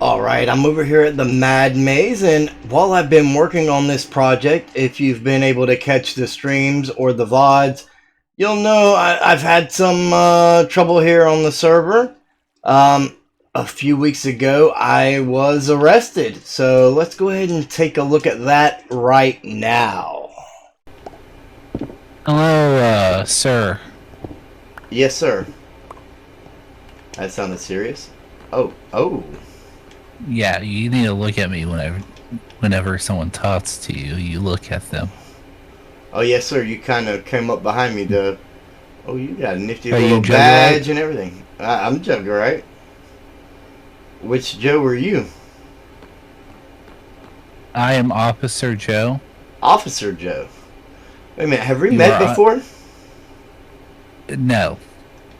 Alright, I'm over here at the Mad Maze, and while I've been working on this project, if you've been able to catch the streams or the VODs, you'll know I've had some trouble here on the server. A few weeks ago, I was arrested, so let's go ahead and take a look at that right now. Hello, sir. Yes, sir. That sounded serious. Oh. Yeah, you need to look at me whenever someone talks to you. You look at them. Oh, yes, sir. You kind of came up behind me to... Oh, you got a nifty Are little you badge Jugerite? and everything. I'm Jugerite. Which Joe were you? I am Officer Joe. Officer Joe. Wait a minute. Have we You met are before? No,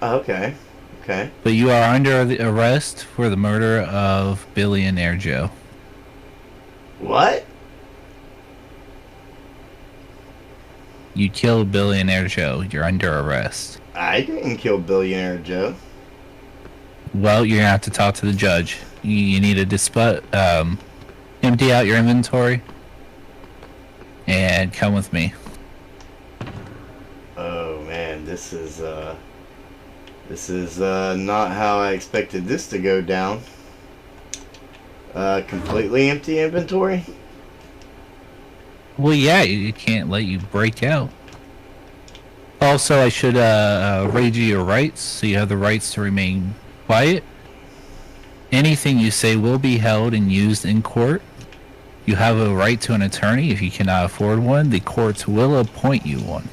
Oh, okay. Okay. but you are under the arrest for the murder of billionaire Joe. What? You killed billionaire Joe. You're under arrest. I didn't kill Billionaire Joe. Well, you're gonna have to talk to the judge. You need to empty out your inventory and come with me. Oh, man. This is not how I expected this to go down. Completely empty inventory? Well, yeah, you can't let you break out. Also, I should read you your rights, so you have the rights to remain quiet. Anything you say will be held and used in court. You have a right to an attorney. If you cannot afford one, the courts will appoint you one.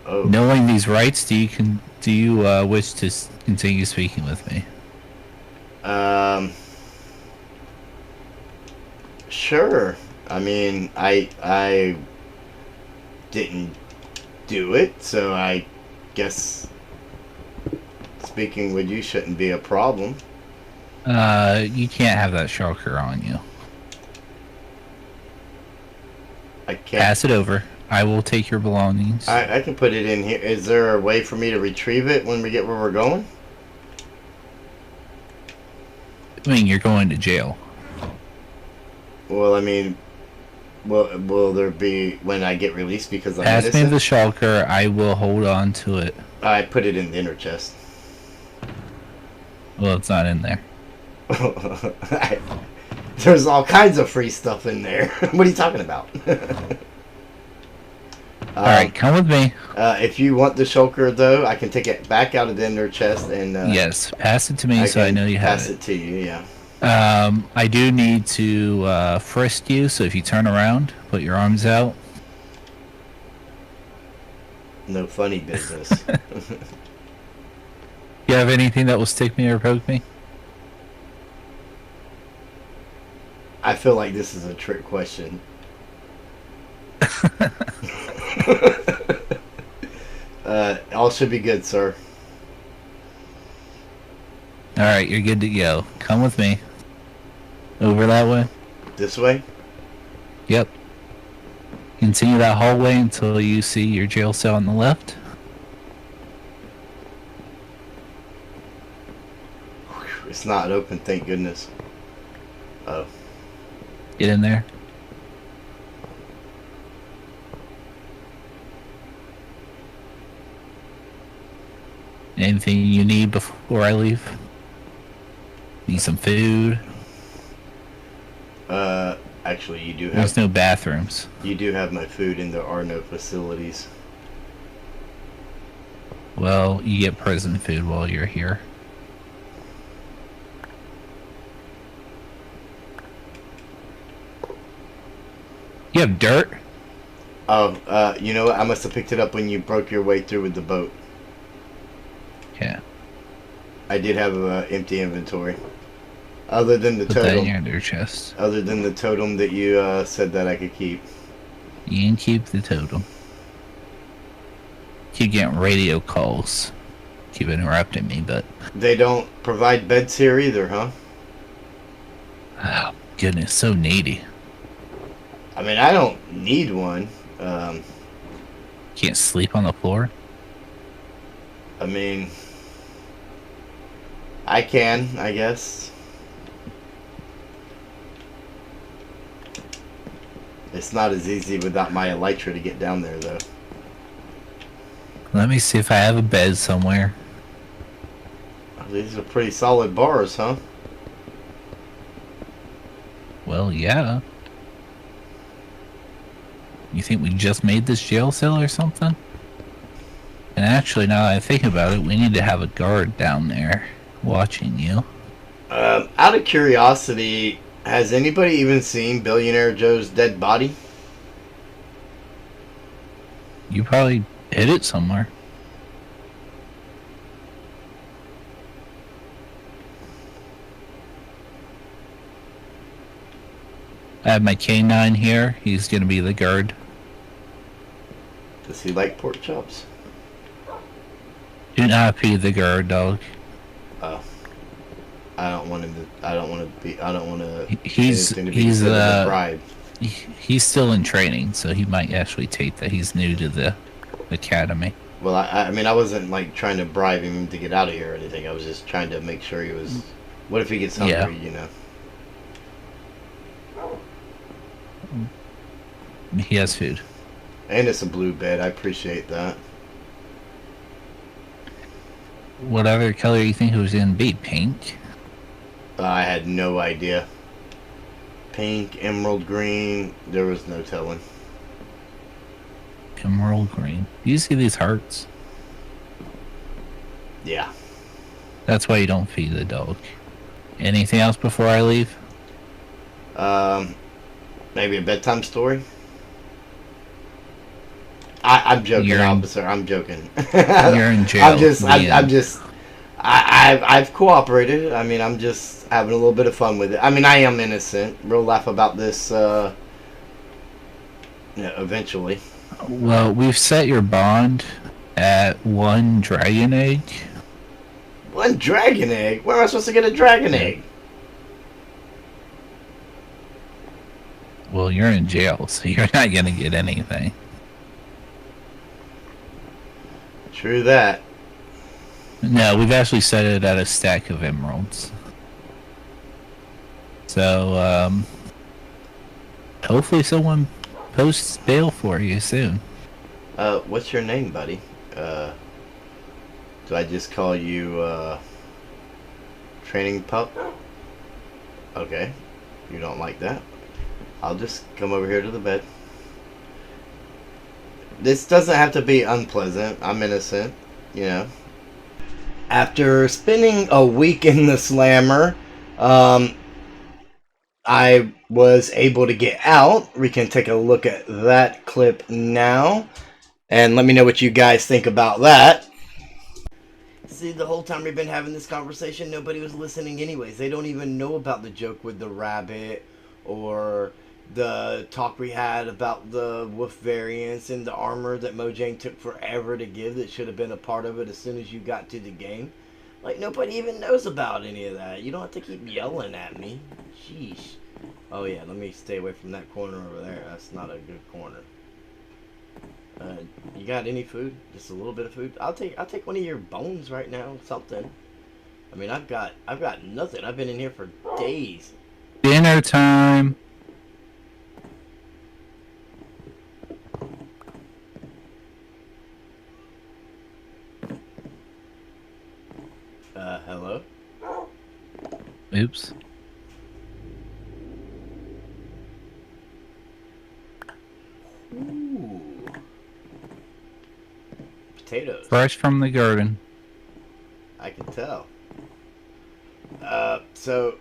Oh. Knowing these rights, do you wish to continue speaking with me? Sure. I mean, I didn't do it, so I guess speaking with you shouldn't be a problem. You can't have that shulker on you. I can't. Pass it over. I will take your belongings. I can put it in here. Is there a way for me to retrieve it when we get where we're going? I mean, you're going to jail. Well, I mean, will there be when I get released because I'm Pass innocent? me the shulker. I will hold on to it. I put it in the inner chest. Well, it's not in there. There's all kinds of free stuff in there. What are you talking about? Alright, come with me. If you want the shulker, though, I can take it back out of the inner chest and... Yes, pass it to me so I know you have it. Pass it to you, yeah. I do need to frisk you, so if you turn around, put your arms out. No funny business. You have anything that will stick me or poke me? I feel like this is a trick question. All should be good, sir. Alright, you're good to go. Come with me. Over that way? This way? Yep. Continue that hallway until you see your jail cell on the left. It's not open, thank goodness. Oh. Get in there. Anything you need before I leave? Need some food? Actually, you do have... There's no bathrooms. You do have my food and there are no facilities. Well, you get prison food while you're here. You have dirt? Oh, you know what? I must have picked it up when you broke your way through with the boat. Yeah. I did have an empty inventory. Other than the Put that in totem. your under chest. Other than the totem that you said that I could keep. You can keep the totem. Keep getting radio calls. Keep interrupting me, but... They don't provide beds here either, huh? Oh, goodness, so needy. I mean, I don't need one. Can't sleep on the floor? I mean... I can, I guess. It's not as easy without my elytra to get down there, though. Let me see if I have a bed somewhere. These are pretty solid bars, huh? Well, yeah. You think we just made this jail cell or something? And actually, now that I think about it, we need to have a guard down there watching you. Out of curiosity, has anybody even seen Billionaire Joe's dead body? You probably hid it somewhere. I have my canine here. He's gonna be the guard. Does he like pork chops? Do not be the guard, dog. Oh. I don't want him to. I don't want to be. I don't want to. He's a bribe. He's still in training, so he might actually take that. He's new to the academy. Well, I mean, I wasn't like trying to bribe him to get out of here or anything. I was just trying to make sure he was. What if he gets hungry? Yeah. You know. He has food. And it's a blue bed. I appreciate that. What other color do you think it was gonna be? Pink? I had no idea. Pink, emerald green. There was no telling. Emerald green. Do you see these hearts? Yeah. That's why you don't feed the dog. Anything else before I leave? Maybe a bedtime story. I'm joking, officer. I'm joking. You're in jail. I've cooperated. I mean, I'm just having a little bit of fun with it. I mean, I am innocent. We'll laugh about this, eventually. Well, we've set your bond at 1 dragon egg. 1 dragon egg? Where am I supposed to get a dragon egg? Well, you're in jail, so you're not gonna get anything. True that. No, we've actually set it at a stack of emeralds. So, hopefully someone posts bail for you soon. What's your name, buddy? Do I just call you, Training Pup? Okay. You don't like that? I'll just come over here to the bed. This doesn't have to be unpleasant. I'm innocent, you know. After spending a week in the slammer, I was able to get out. We can take a look at that clip now. And let me know what you guys think about that. See, the whole time we've been having this conversation, nobody was listening anyways. They don't even know about the joke with the rabbit or the talk we had about the wolf variants and the armor that Mojang took forever to give that should have been a part of it as soon as you got to the game. Like, nobody even knows about any of that. You don't have to keep yelling at me. Sheesh. Oh yeah, let me stay away from that corner over there. That's not a good corner. You got any food? Just a little bit of food? I'll take one of your bones right now. Something. I mean, I've got nothing. I've been in here for days. Dinner time. Hello? Oops. Ooh. Potatoes. Fresh from the garden. I can tell. So,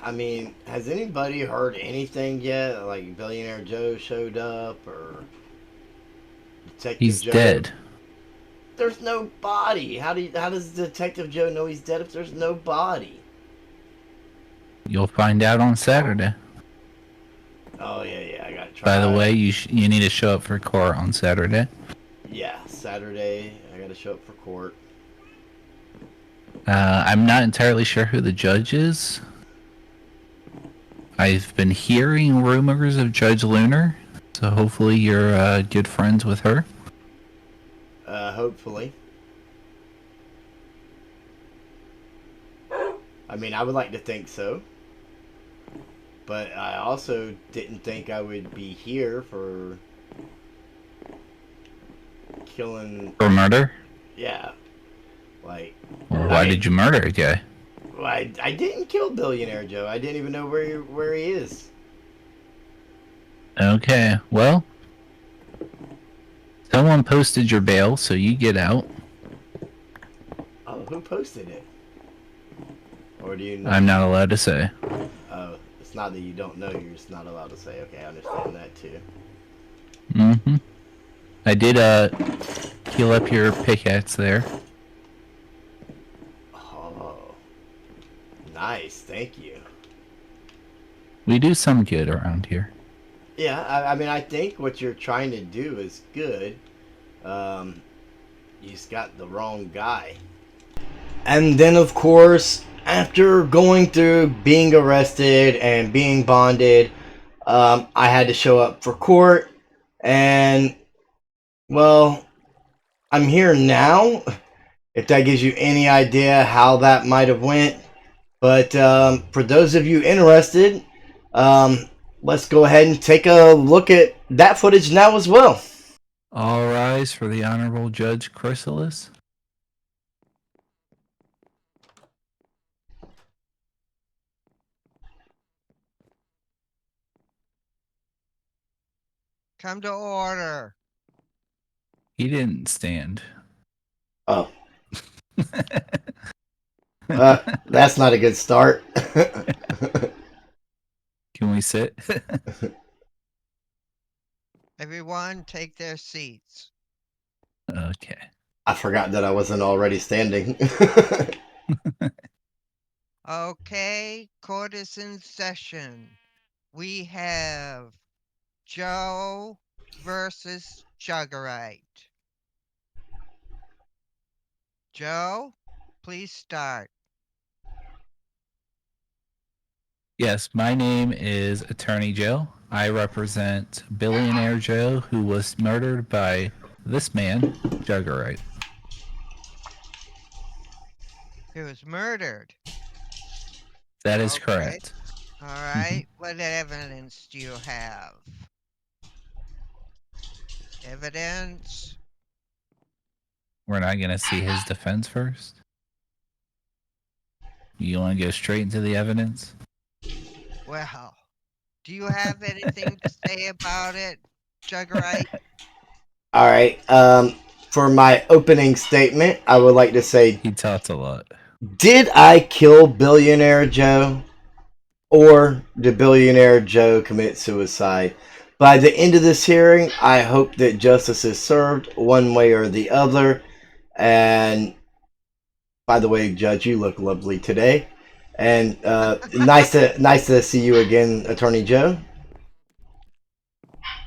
I mean, has anybody heard anything yet? Like Billionaire Joe showed up or Detective He's Joe? dead. There's no body. How does Detective Joe know he's dead if there's no body? You'll find out on Saturday. Oh yeah, I gotta try. By the way, you need to show up for court on Saturday. Yeah, Saturday I gotta show up for court. I'm not entirely sure who the judge is. I've been hearing rumors of Judge Lunar, so hopefully you're good friends with her. Hopefully. I mean, I would like to think so. but I also didn't think I would be here for killing. For murder? Yeah, like Or I why mean, did you murder a guy? I didn't kill Billionaire Joe. I didn't even know where he is. Okay, well, someone posted your bail, so you get out. Oh, who posted it? Or do you know? I'm not allowed to say. Oh, it's not that you don't know. You're just not allowed to say. Okay, I understand that too. Mm-hmm. I did, heal up your pickaxe there. Oh, nice. Thank you. We do some good around here. Yeah, I mean, I think what you're trying to do is good. Um, you just got the wrong guy. And then, of course, after going through being arrested and being bonded, I had to show up for court. And, well, I'm here now. If that gives you any idea how that might have went. But for those of you interested, um, let's go ahead and take a look at that footage now as well. All rise for the Honorable Judge Chrysalis. Come to order. He didn't stand. Oh, that's not a good start. Can we sit? Everyone take their seats. Okay. I forgot that I wasn't already standing. Okay, court is in session. We have Joe versus Jugerite. Joe, please start. Yes, my name is Attorney Joe. I represent Billionaire Joe, who was murdered by this man, Jugerite. He was murdered. That is Okay. correct. All right. What evidence do you have? Evidence? We're not going to see his defense first. You want to go straight into the evidence? Well, do you have anything to say about it, Jugerite? All right. For my opening statement, I would like to say, He talks a lot. did I kill Billionaire Joe? Or did Billionaire Joe commit suicide? By the end of this hearing, I hope that justice is served one way or the other. And by the way, Judge, you look lovely today. And nice to see you again, Attorney Joe.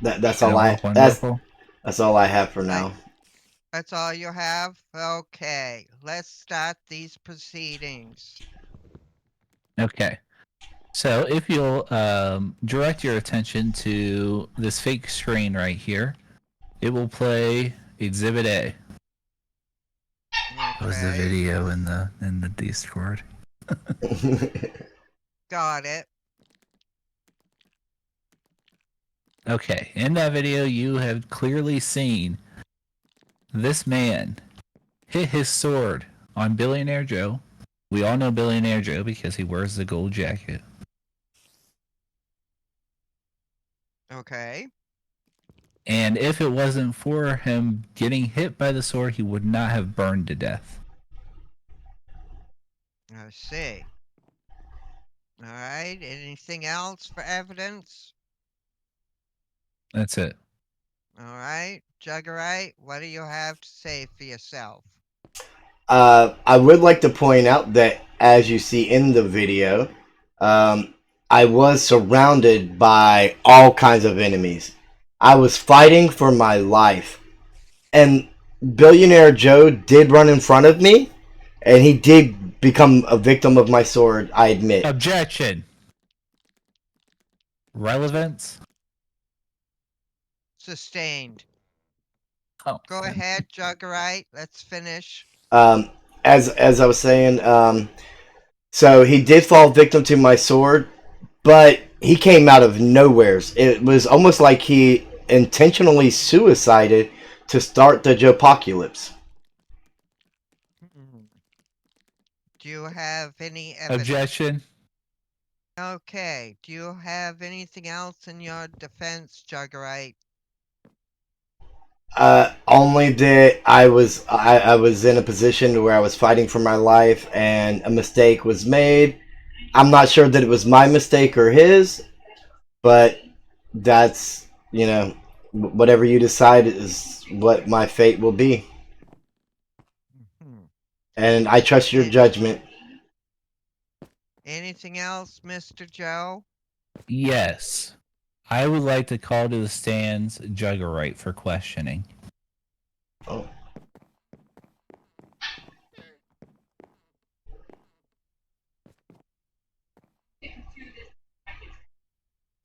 That's all I Wonderful. that's all I have for Right. now. That's all you have? Okay, let's start these proceedings. Okay. So if you'll direct your attention to this fake screen right here, it will play Exhibit A. That was the Okay, video in the Discord. got it. Okay, in that video, you have clearly seen this man hit his sword on Billionaire Joe. We all know Billionaire Joe because he wears the gold jacket. Okay, And if it wasn't for him getting hit by the sword, he would not have burned to death. I see. All right, anything else for evidence? That's it. All right, Jugerite, what do you have to say for yourself? I would like to point out that, as you see in the video, I was surrounded by all kinds of enemies. I was fighting for my life. And Billionaire Joe did run in front of me, and he did become a victim of my sword, I admit. Objection. Relevance. Sustained. Oh. Go ahead, Jugerite, let's finish. As I was saying, so he did fall victim to my sword, but He came out of nowheres. It was almost like he intentionally suicided to start the Jopocalypse. Hmm. Do you have any evidence? Objection. Okay. Do you have anything else in your defense, Jugerite? Only that I was in a position where I was fighting for my life and a mistake was made. I'm not sure that it was my mistake or his, but that's, whatever you decide is what my fate will be. Hmm. And I trust your A- judgment. Anything else, Mr. Joe? Yes. I would like to call to the stands Jugerite for questioning. Oh,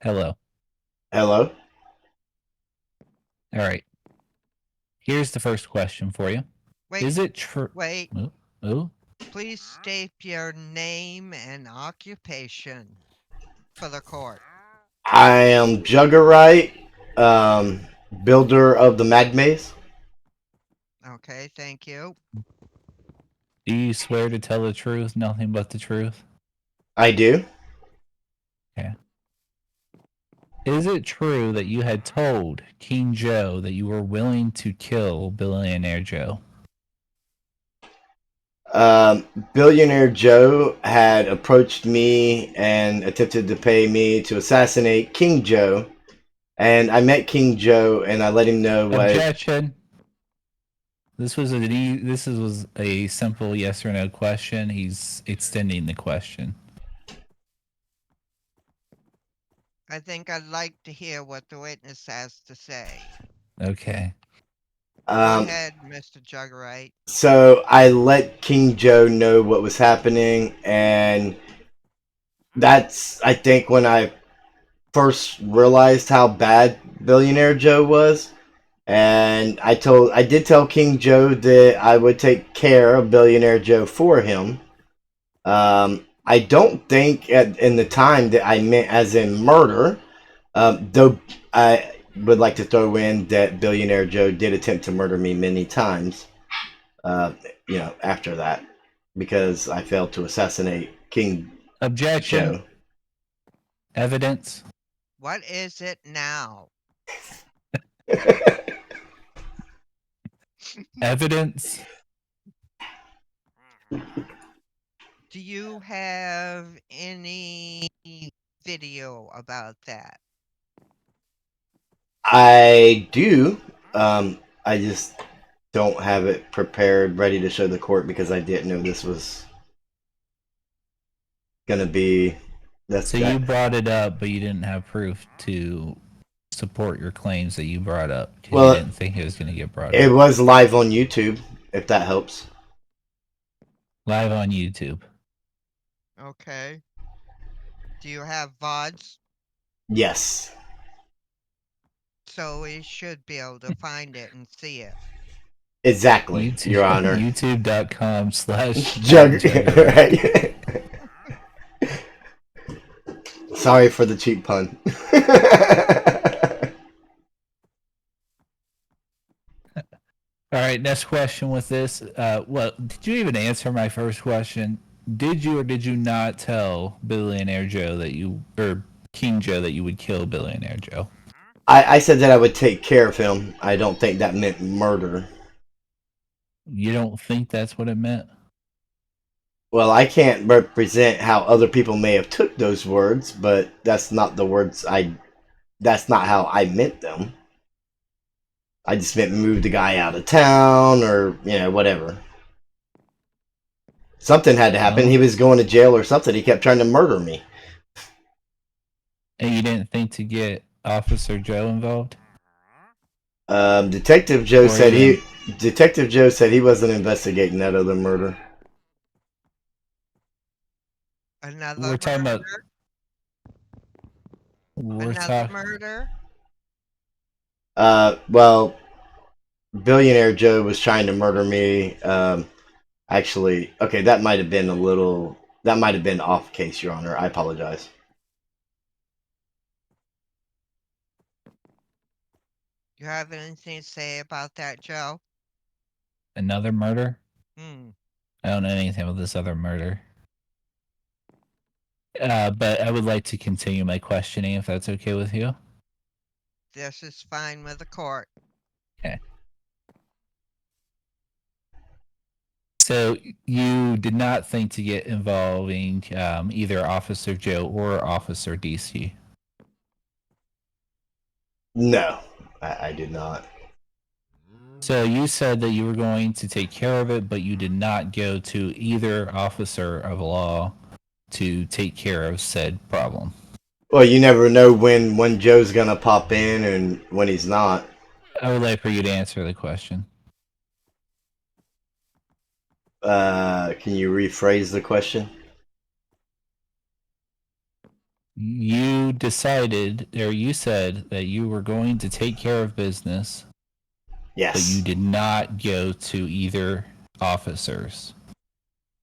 Hello. hello? All right. Here's the first question for you. Wait, Is it true? wait. Oh, Please state your name and occupation for the court. I am Jugerite, um, builder of the Mad Maze. Okay, thank you. do you swear to tell the truth, nothing but the truth? I do. Okay. Is it true that you had told King Joe that you were willing to kill Billionaire Joe? Billionaire Joe had approached me and attempted to pay me to assassinate King Joe. And I met King Joe and I let him know what. Objection. This was a simple yes or no question. He's extending the question. I think I'd like to hear what the witness has to say. Okay. Go Um, ahead, Mr. Jugerite. so I let King Joe know what was happening, and that's, I think, when I first realized how bad Billionaire Joe was. And I did tell King Joe that I would take care of Billionaire Joe for him. I don't think in the time that I meant as in murder, though I would like to throw in that Billionaire Joe did attempt to murder me many times, uh, after that, because I failed to assassinate King Objection. Joe. Evidence. What is it now? Evidence. Do you have any video about that? I do. I just don't have it prepared, ready to show the court because I didn't know this was gonna be. That's So you brought it up, but you didn't have proof to support your claims that you brought up because you well, didn't think it was going to get brought it up. was live on YouTube, if that helps. Live on YouTube. Okay. Do you have VODs? Yes, So we should be able to find it and see it. exactly, YouTube, Your Honor. YouTube.com/the Juggerite. Right. Sorry for the cheap pun. All right, next question with this. Well, did you even answer my first question? Did you or did you not tell Billionaire Joe that you, or King Joe, that you would kill Billionaire Joe? I said that I would take care of him. I don't think that meant murder. You don't think that's what it meant? Well, I can't represent how other people may have took those words, but that's not the words I. That's not how I meant them. I just meant move the guy out of town, or whatever. Something had to happen. Oh, He was going to jail or something. He kept trying to murder me. and you didn't think to get Officer Joe involved? Detective Joe Or said even he. Detective Joe said he wasn't investigating that other murder. Another we're talking about murder? we're Another talking murder? Well, Billionaire Joe was trying to murder me. Actually, okay, that might have been a little. That might have been off case, Your Honor. I apologize. You have anything to say about that, Joe? Another murder? Hmm. I don't know anything about this other murder. But I would like to continue my questioning if that's okay with you. This is fine with the court. Okay. So you did not think to get involving either Officer Joe or Officer DC. No, I did not. So you said that you were going to take care of it, but you did not go to either officer of law to take care of said problem. Well, you never know when Joe's gonna pop in and when he's not. I would like for you to answer the question. Can you rephrase the question? You decided, or you said that you were going to take care of business, but you Yes. did not go to either officers.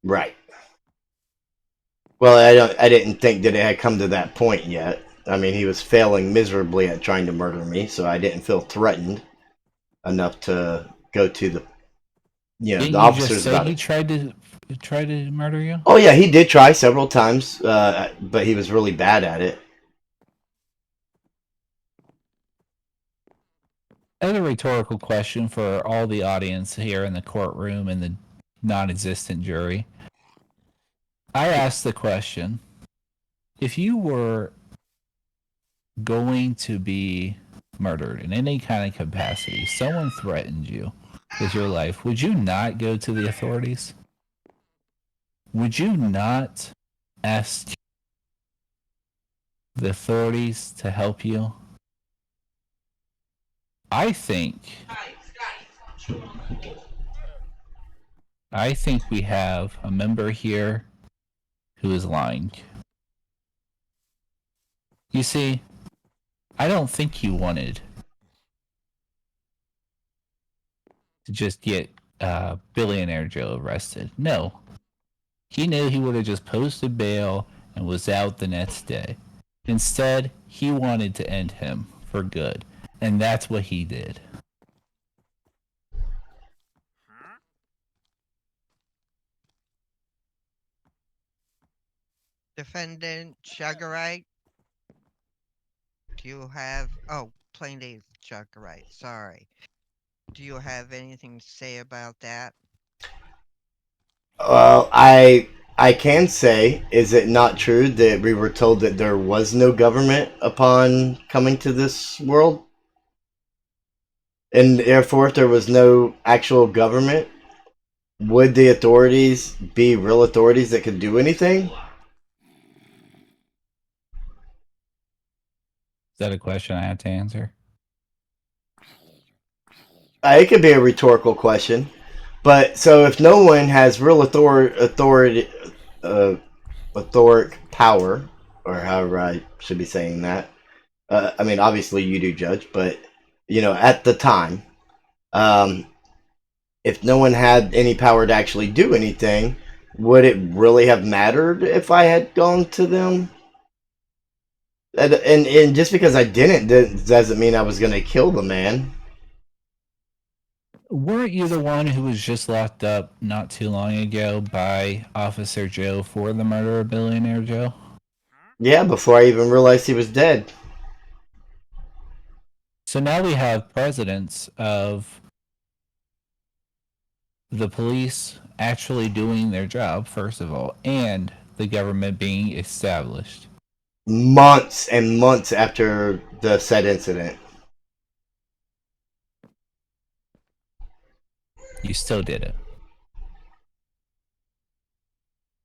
Right. Well, I didn't think that it had come to that point yet. I mean, he was failing miserably at trying to murder me, so I didn't feel threatened enough to go to the Didn't you just officers say about he it. tried to murder you? Oh yeah, he did try several times, but he was really bad at it. I have a rhetorical question for all the audience here in the courtroom and the non-existent jury. I asked the question, if you were going to be murdered in any kind of capacity, someone threatened you with your life, would you not go to the authorities? Would you not ask the authorities to help you? I think we have a member here who is lying. You see, I don't think you wanted to just get Billionaire Joe arrested. No. He knew he would have just posted bail and was out the next day. Instead, he wanted to end him for good. And that's what he did. Defendant Jugerite, do you have... Oh, plain Dave Jugerite, sorry. Do you have anything to say about that? Well, I can say, is it not true that we were told that there was no government upon coming to this world? And therefore, if there was no actual government, would the authorities be real authorities that could do anything? Is that a question I have to answer? It could be a rhetorical question. But so if no one has real authoric power, or however I should be saying that, I mean, obviously you do judge, but at the time, um, if no one had any power to actually do anything, would it really have mattered if I had gone to them? And just because I didn't doesn't mean I was going to kill the man. Weren't you the one who was just locked up not too long ago by Officer Joe for the murder of Billionaire Joe? Yeah, before I even realized he was dead. So now we have precedents of the police actually doing their job, first of all, and the government being established. Months and months after the said incident. You still did it.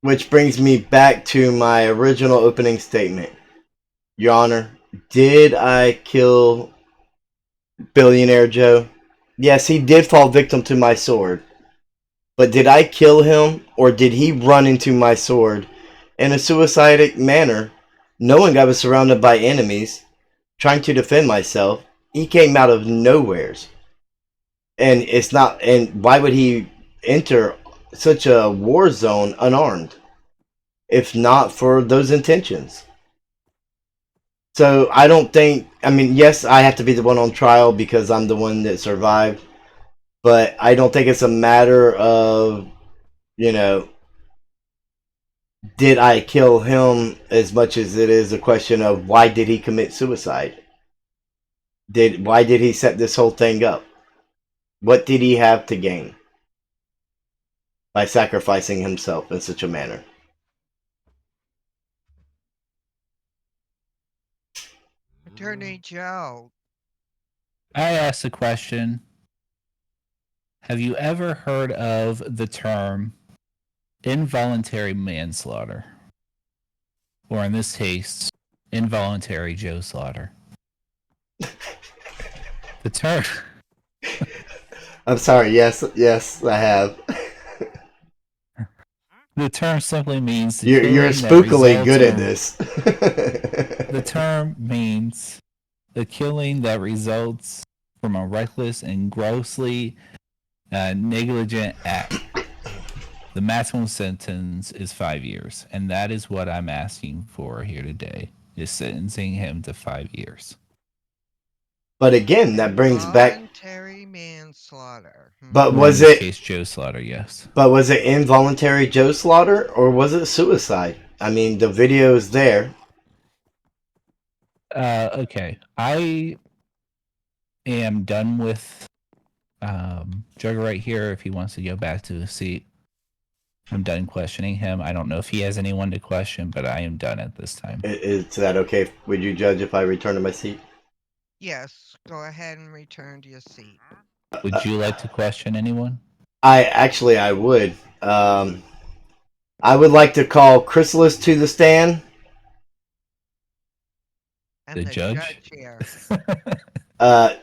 Which brings me back to my original opening statement. Your Honor, did I kill Billionaire Joe? Yes, he did fall victim to my sword. But did I kill him, or did he run into my sword in a suicidal manner, knowing I was surrounded by enemies, trying to defend myself? He came out of nowheres. And it's not, and why would he enter such a war zone unarmed, if not for those intentions? So I don't think. I mean, yes, I have to be the one on trial because I'm the one that survived. But I don't think it's a matter of, you know, did I kill him as much as it is a question of why did he commit suicide? Why did he set this whole thing up? What did he have to gain by sacrificing himself in such a manner? Attorney Joe, I asked a question. Have you ever heard of the term involuntary manslaughter? Or in this case, involuntary Joe slaughter. The term I'm sorry. Yes, I have. the term simply means the You're killing that spookily results good at from this. the term means the killing that results from a reckless and grossly negligent act. The maximum sentence is 5 years, and that is what I'm asking for here today. Is sentencing him to 5 years. But again, that brings back. voluntary manslaughter. But Or in was this it? case, Joe Slaughter, yes. But was it involuntary Joe slaughter or was it suicide? I mean, the video is there. Okay. I am done with Jugerite here if he wants to go back to his seat. I'm done questioning him. I don't know if he has anyone to question, but I am done at this time. Is that okay? Would you judge if I return to my seat? Yes, go ahead and return to your seat. Would you like to question anyone? I would. I would like to call Chrysalis to the stand. And The the judge? judge here. Uh,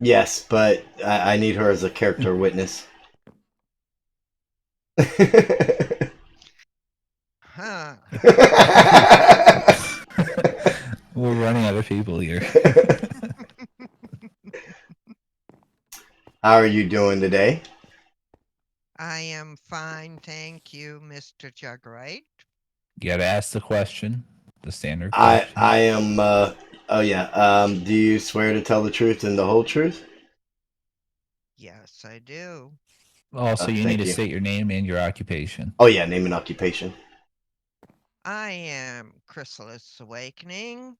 yes, but I need her as a character witness. Huh. We're running out of people here. How are you doing today? I am fine, thank you, Mr. Jugerite. You gotta ask the question, the standard I question. I am. Oh yeah. Do you swear to tell the truth and the whole truth? Yes, I do. Also, you need Thank to you. state your name and your occupation. Oh yeah, name and occupation. I am Chrysalis Awakening.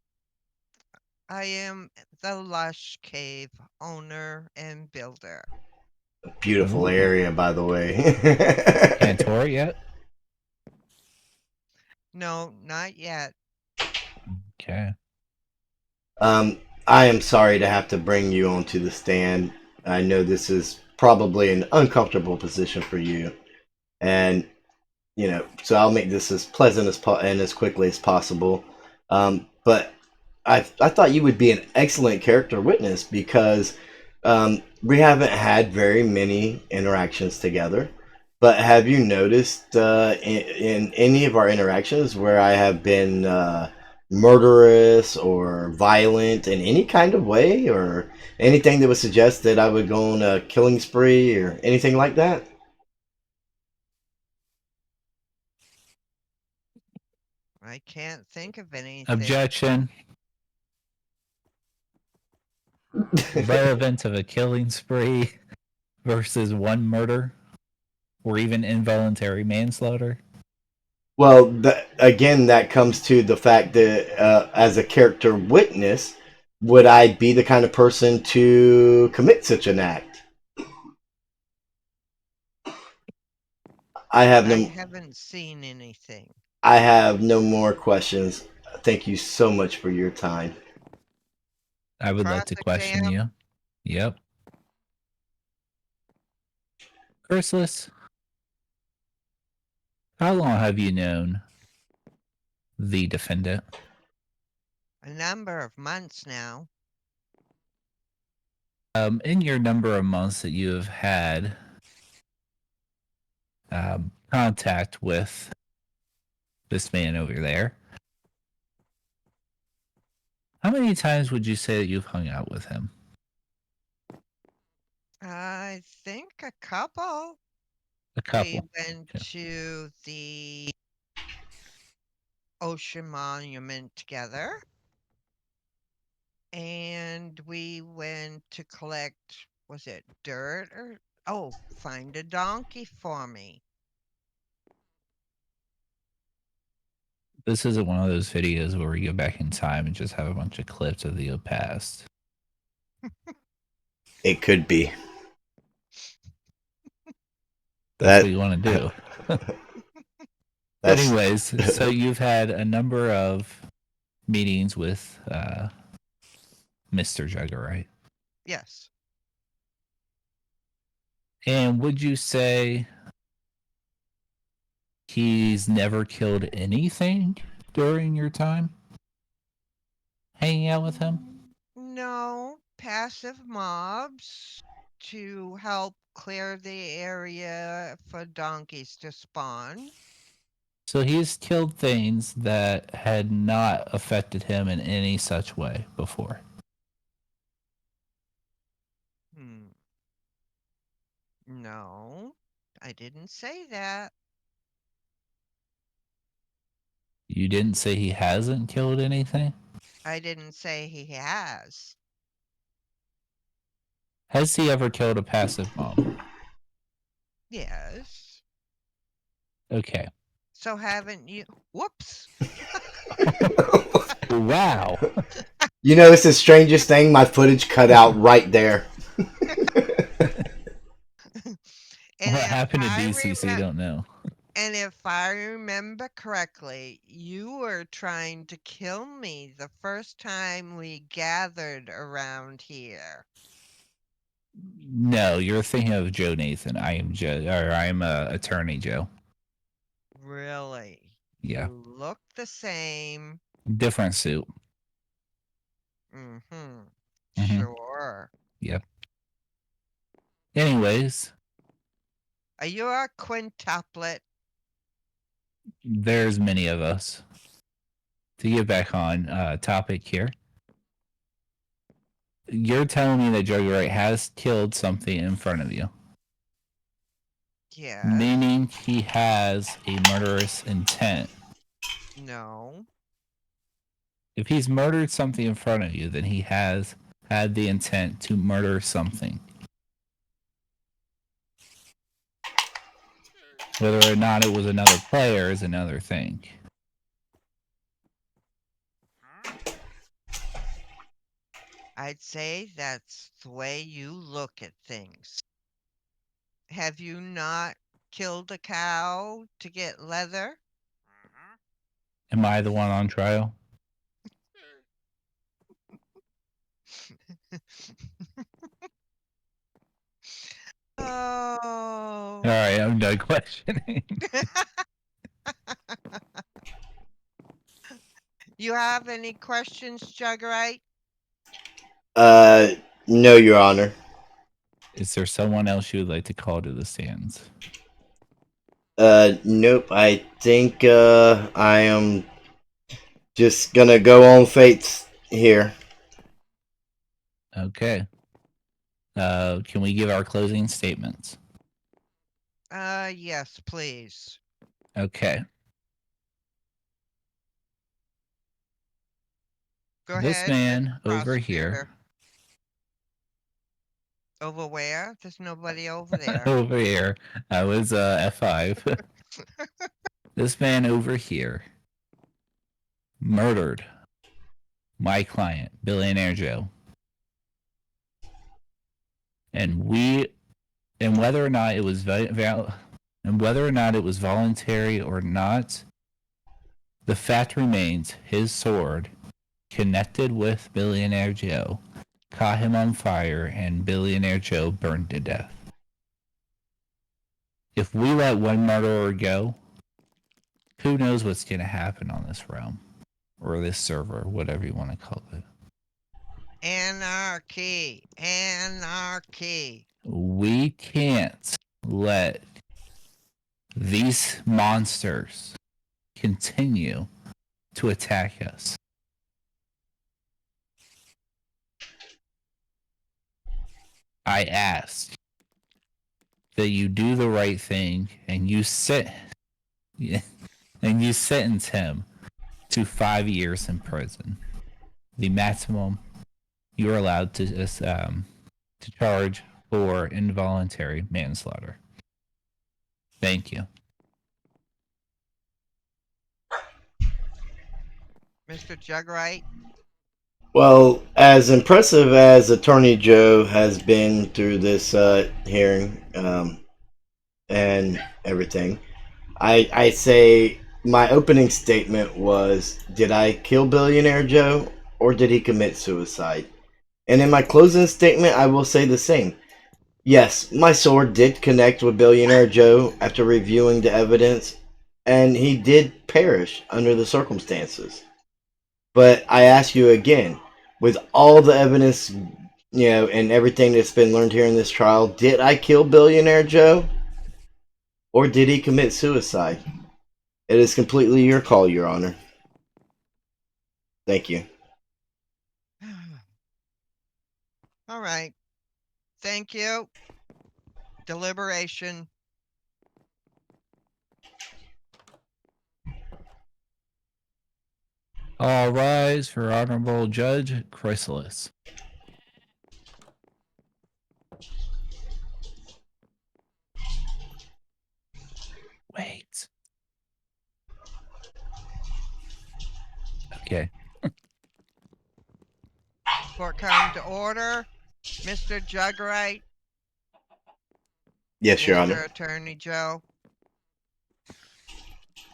I am the Lush Cave owner and builder. Beautiful Ooh. area, by the way. Can't tour it yet? No, not yet. Okay. I am sorry to have to bring you onto the stand. I know this is probably an uncomfortable position for you, and so I'll make this as pleasant and as quickly as possible. But I thought you would be an excellent character witness because we haven't had very many interactions together. But have you noticed in any of our interactions where I have been murderous or violent in any kind of way, or anything that would suggest that I would go on a killing spree or anything like that? I can't think of anything. Objection. Relevance of a killing spree versus one murder or even involuntary manslaughter. Well, again, that comes to the fact that as a character witness, would I be the kind of person to commit such an act? I have I no. haven't seen anything. I have no more questions. Thank you so much for your time. I would like Cross to question exam. you. Yep. Chrysalis, how long have you known the defendant? A number of months now. In your number of months that you have had contact with this man over there, how many times would you say that you've hung out with him? I think a couple. A We couple. went Okay. to the Ocean Monument together. and we went to collect, was it dirt or, oh, find a donkey for me. This isn't one of those videos where we go back in time and just have a bunch of clips of the past. It could be. That's what That you want to do. that's Anyways, so you've had a number of meetings with Mr. Jugerite. Yes. And would you say he's never killed anything during your time hanging out with him? No, passive mobs to help clear the area for donkeys to spawn. So he's killed things that had not affected him in any such way before. Hmm. No, I didn't say that. You didn't say he hasn't killed anything? I didn't say he has. Has he ever killed a passive mob? Yes. Okay. So haven't you? Whoops. Wow. you know, it's the strangest thing. My footage cut out right there. And What if happened to I DCC? Don't know. And if I remember correctly, you were trying to kill me the first time we gathered around here. No, you're thinking of Joe Nathan. I am Joe, or I'm Attorney Joe. Really? Yeah. You look the same. Different suit. Mm-hmm. Mm-hmm. Sure. Yep. Anyways, Are you a quintuplet? there's many of us. To get back on topic here, you're telling me that Jugerite has killed something in front of you, Yes. meaning he has a murderous intent. No. If he's murdered something in front of you, then he has had the intent to murder something. Whether or not it was another player is another thing. I'd say that's the way you look at things. Have you not killed a cow to get leather? Am I the one on trial? Oh. All right, I'm done questioning. You have any questions, Jugerite? Uh, no, Your Honor. Is there someone else you would like to call to the stands? Nope. I think I am just gonna go on fates here. Okay. Can we give our closing statements? Yes, please. Okay. Go This ahead, man Mr. over here, Prosecutor. Over where? There's nobody over there. over here, I was F5. This man over here murdered my client, Billionaire Joe. And whether or not it was voluntary or not, the fact remains his sword connected with Billionaire Joe caught him on fire and Billionaire Joe burned to death. If we let one murderer go, who knows what's going to happen on this realm or this server, whatever you want to call it. Anarchy. Anarchy. We can't let these monsters continue to attack us. I ask that you do the right thing and you sentence him to 5 years in prison, the maximum you are allowed to charge for involuntary manslaughter. Thank you. Mr. Jugerite? Well, as impressive as Attorney Joe has been through this hearing and everything, I say my opening statement was, did I kill Billionaire Joe or did he commit suicide? And in my closing statement, I will say the same. Yes, my sword did connect with Billionaire Joe after reviewing the evidence, and he did perish under the circumstances. But I ask you again, with all the evidence, and everything that's been learned here in this trial, did I kill Billionaire Joe? Or did he commit suicide? It is completely your call, Your Honor. Thank you. All right. Thank you. Deliberation. All rise for Honorable Judge Chrysalis. Wait. Okay. Court come to order. Mr. Jugerite. Yes, Your Mr. Honor. Attorney Joe.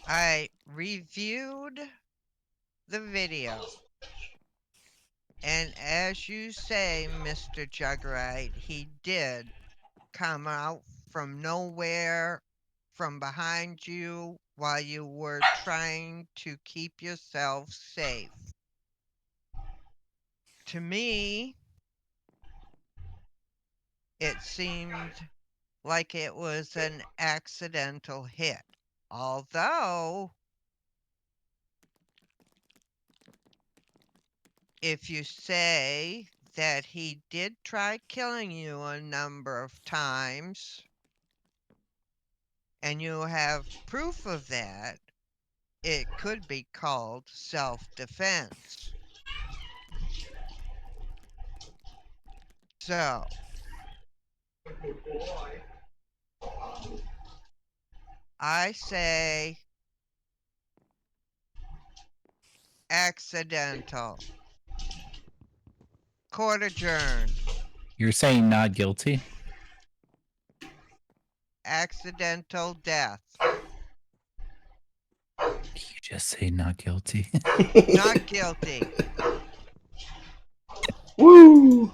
I reviewed the video. And as you say, Mr. Jugerite, he did come out from nowhere from behind you while you were trying to keep yourself safe. To me, it seemed like it was an accidental hit. Although, if you say that he did try killing you a number of times, and you have proof of that, it could be called self-defense. So, I say accidental. Court adjourned. You're saying not guilty? Accidental death. You just say not guilty. Not guilty. Woo!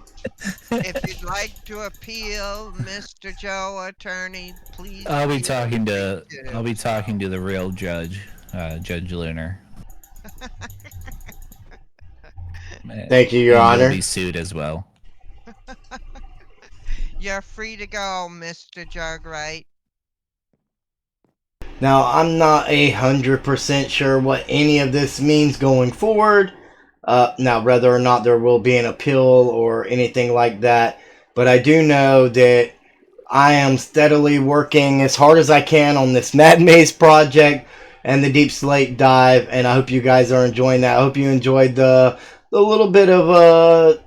If you'd like to appeal, Mr. Joe Attorney, please. I'll be feel talking free to do the real judge, Judge Lunar. Thank you, Your And Honor. you'll be sued as well. You're free to go, Mr. Jugerite. Now, I'm not 100% sure what any of this means going forward. Now, whether or not there will be an appeal or anything like that. But I do know that I am steadily working as hard as I can on this Mad Maze project and the Deep Slate dive. And I hope you guys are enjoying that. I hope you enjoyed the little bit of,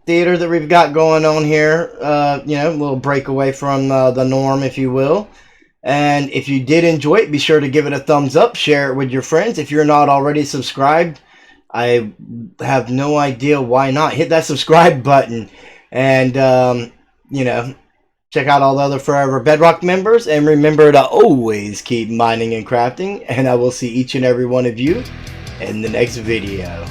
theater that we've got going on here. A little breakaway from the norm, if you will. And if you did enjoy it, be sure to give it a thumbs up, share it with your friends. If you're not already subscribed, I have no idea why not. Hit that subscribe button and, check out all the other Forever Bedrock members. And remember to always keep mining and crafting. And I will see each and every one of you in the next video.